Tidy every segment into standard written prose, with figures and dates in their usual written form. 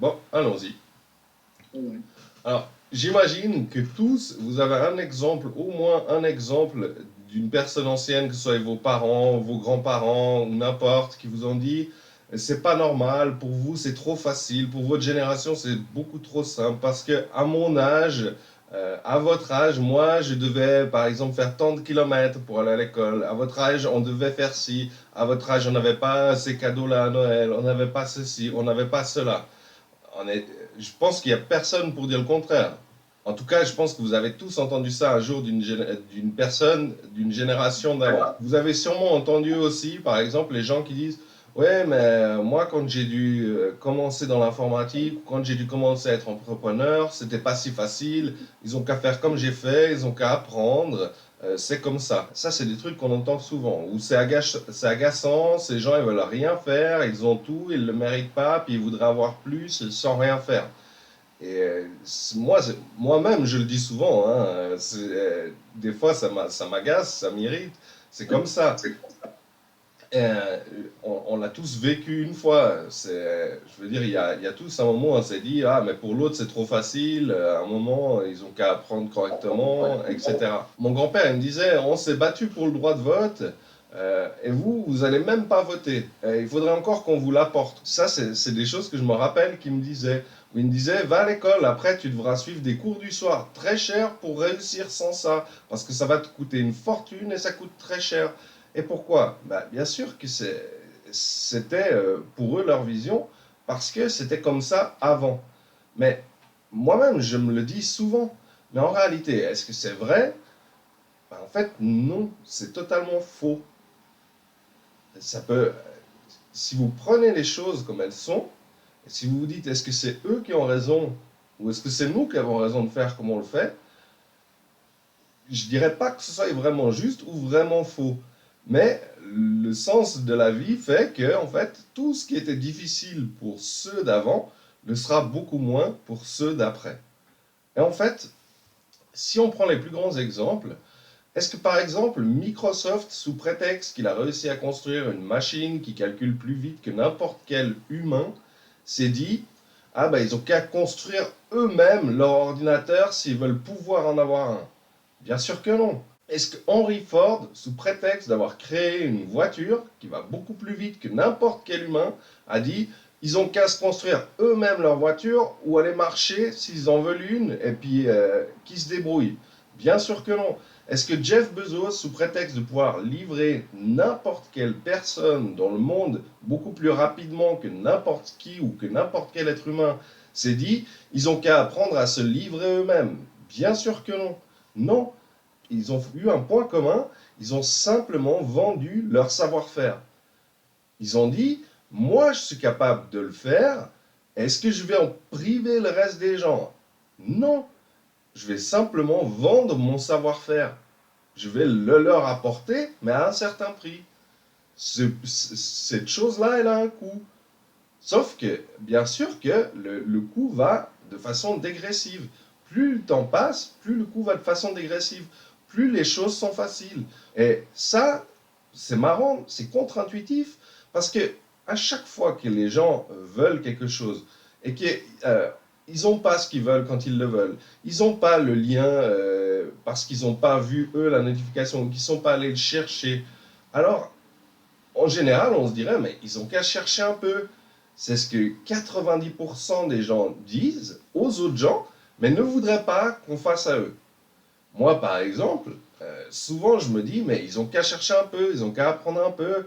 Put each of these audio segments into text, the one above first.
Bon, allons-y. Ouais. Alors, j'imagine que tous, vous avez un exemple, au moins un exemple d'une personne ancienne, que ce soit vos parents, vos grands-parents ou n'importe, qui vous ont dit, c'est pas normal, pour vous c'est trop facile, pour votre génération c'est beaucoup trop simple, parce que à mon âge, à votre âge, moi je devais par exemple faire tant de kilomètres pour aller à l'école, à votre âge on devait faire ci, à votre âge on n'avait pas ces cadeaux-là à Noël, on n'avait pas ceci, on n'avait pas cela. On est, je pense qu'il n'y a personne pour dire le contraire. En tout cas, je pense que vous avez tous entendu ça un jour d'une personne d'une génération d'avant. Vous avez sûrement entendu aussi, par exemple, les gens qui disent ouais, mais moi, quand j'ai dû commencer dans l'informatique, quand j'ai dû commencer à être entrepreneur, c'était pas si facile. Ils ont qu'à faire comme j'ai fait, ils ont qu'à apprendre. C'est comme ça. Ça, c'est des trucs qu'on entend souvent. Ou c'est agaçant, ces gens, ils veulent rien faire, ils ont tout, ils le méritent pas, puis ils voudraient avoir plus sans rien faire. Et moi-même, je le dis souvent, hein, des fois, ça m'agace, ça m'irrite. C'est comme ça. Euh, on l'a tous vécu une fois. Je veux dire, il y a tous un moment où on s'est dit, ah, mais pour l'autre, c'est trop facile. À un moment, ils ont qu'à apprendre correctement, etc. Mon grand-père, il me disait, on s'est battu pour le droit de vote. Et vous allez même pas voter. Il faudrait encore qu'on vous l'apporte. Ça, c'est des choses que je me rappelle qu'il me disait. Où il me disait, va à l'école, après tu devras suivre des cours du soir très chers pour réussir sans ça. Parce que ça va te coûter une fortune et ça coûte très cher. Et pourquoi? Bah, bien sûr que c'était pour eux leur vision, parce que c'était comme ça avant. Mais moi-même, je me le dis souvent. Mais en réalité, est-ce que c'est vrai? Bah, en fait, non, c'est totalement faux. Ça peut, si vous prenez les choses comme elles sont, et si vous vous dites est-ce que c'est eux qui ont raison ou est-ce que c'est nous qui avons raison de faire comme on le fait, je dirais pas que ce soit vraiment juste ou vraiment faux. Mais le sens de la vie fait que, en fait, tout ce qui était difficile pour ceux d'avant le sera beaucoup moins pour ceux d'après. Et en fait, si on prend les plus grands exemples, est-ce que par exemple Microsoft, sous prétexte qu'il a réussi à construire une machine qui calcule plus vite que n'importe quel humain, s'est dit, ah ben ils ont qu'à construire eux-mêmes leur ordinateur s'ils veulent pouvoir en avoir un? Bien sûr que non. Est-ce que Henry Ford, sous prétexte d'avoir créé une voiture qui va beaucoup plus vite que n'importe quel humain, a dit ils ont qu'à se construire eux-mêmes leur voiture ou aller marcher s'ils en veulent une et puis qui se débrouillent? Bien sûr que non. Est-ce que Jeff Bezos, sous prétexte de pouvoir livrer n'importe quelle personne dans le monde beaucoup plus rapidement que n'importe qui ou que n'importe quel être humain, s'est dit ils ont qu'à apprendre à se livrer eux-mêmes? Bien sûr que non. Non, ils ont eu un point commun, ils ont simplement vendu leur savoir-faire. Ils ont dit, moi je suis capable de le faire, est-ce que je vais en priver le reste des gens? Non, je vais simplement vendre mon savoir-faire. Je vais le leur apporter, mais à un certain prix. Cette chose-là, elle a un coût. Sauf que, bien sûr que le coût va de façon dégressive. Plus le temps passe, plus le coût va de façon dégressive. Plus les choses sont faciles. Et ça, c'est marrant, c'est contre-intuitif, parce que à chaque fois que les gens veulent quelque chose et qu'ils n'ont pas ce qu'ils veulent quand ils le veulent, ils n'ont pas le lien parce qu'ils n'ont pas vu, eux, la notification, ou qu'ils ne sont pas allés le chercher, alors, en général, on se dirait, mais ils ont qu'à chercher un peu. C'est ce que 90% des gens disent aux autres gens, mais ne voudraient pas qu'on fasse à eux. Moi, par exemple, souvent je me dis, mais ils ont qu'à chercher un peu, ils ont qu'à apprendre un peu.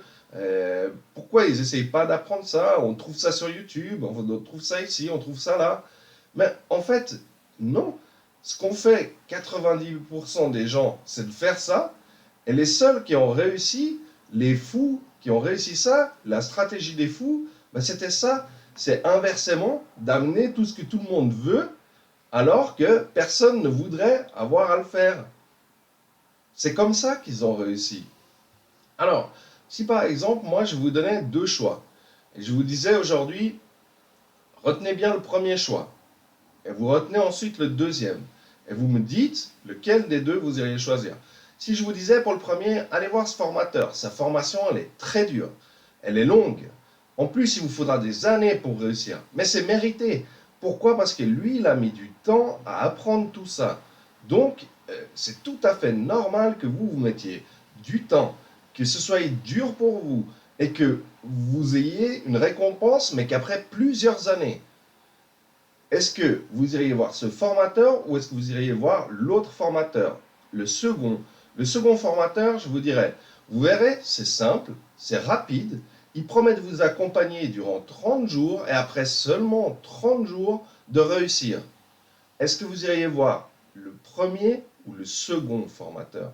Pourquoi ils n'essayent pas d'apprendre ça? On trouve ça sur YouTube, on trouve ça ici, on trouve ça là. Mais en fait, non. Ce qu'ont fait 90% des gens, c'est de faire ça. Et les seuls qui ont réussi, les fous qui ont réussi ça, la stratégie des fous, ben c'était ça. C'est inversement d'amener tout ce que tout le monde veut, alors que personne ne voudrait avoir à le faire. C'est comme ça qu'ils ont réussi. Alors, si par exemple, moi, je vous donnais deux choix, et je vous disais aujourd'hui, retenez bien le premier choix, et vous retenez ensuite le deuxième, et vous me dites lequel des deux vous iriez choisir. Si je vous disais pour le premier, allez voir ce formateur, sa formation, elle est très dure, elle est longue, En plus, il vous faudra des années pour réussir. Mais c'est mérité. Pourquoi? Parce que lui, il a mis du temps à apprendre tout ça. Donc, c'est tout à fait normal que vous mettiez du temps, que ce soit dur pour vous et que vous ayez une récompense, mais qu'après plusieurs années. Est-ce que vous iriez voir ce formateur ou est-ce que vous iriez voir l'autre formateur? Le second. Le second formateur, je vous dirais, vous verrez, c'est simple, c'est rapide. Il promet de vous accompagner durant 30 jours et après seulement 30 jours de réussir. Est-ce que vous iriez voir le premier ou le second formateur?